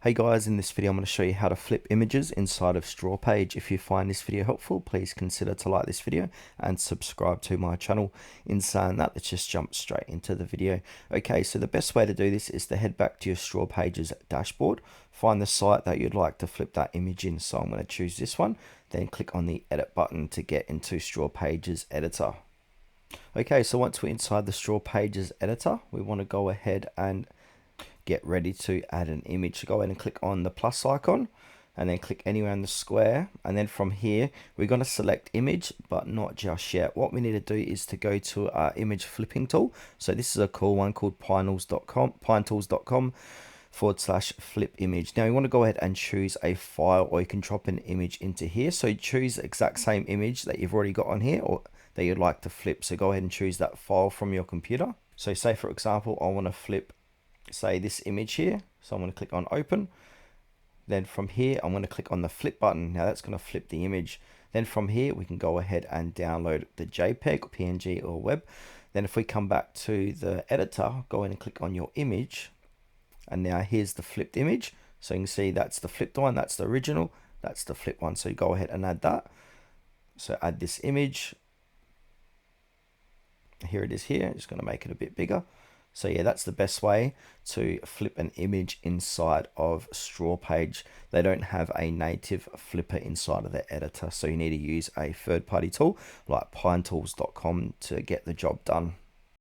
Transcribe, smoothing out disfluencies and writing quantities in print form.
Hey guys, in this video I'm going to show you how to flip images inside of Strawpage. If you find this video helpful, please consider to like this video and subscribe to my channel. In saying that, let's just jump straight into the video. Okay, so the best way to do this is to head back to your Strawpage's dashboard, find the site that you'd like to flip that image in. So I'm going to choose this one, then click on the edit button to get into Strawpage's editor. Okay, so once we're inside the Strawpage's editor, we want to go ahead and get ready to add an image. So go ahead and click on the plus icon and then click anywhere in the square, and then from here we're going to select image, but not just yet. What we need to do is to go to our image flipping tool. So this is a cool one called pinetools.com/flip image. Now you want to go ahead and choose a file, or you can drop an image into here. So choose the exact same image that you've already got on here or that you'd like to flip. So go ahead and choose that file from your computer. So say for example I want to flip, say, this image here. So I'm going to click on open. Then from here I'm going to click on the flip button. Now that's going to flip the image. Then from here we can go ahead and download the JPEG or PNG or web. Then if we come back to the editor, go ahead and click on your image, and now here's the flipped image. So you can see that's the flipped one, that's the original, that's the flip one. So you go ahead and add that. So add this image. Here it is here. Just going to make it a bit bigger. So yeah, that's the best way to flip an image inside of Strawpage. They don't have a native flipper inside of their editor, so you need to use a third-party tool like pinetools.com to get the job done.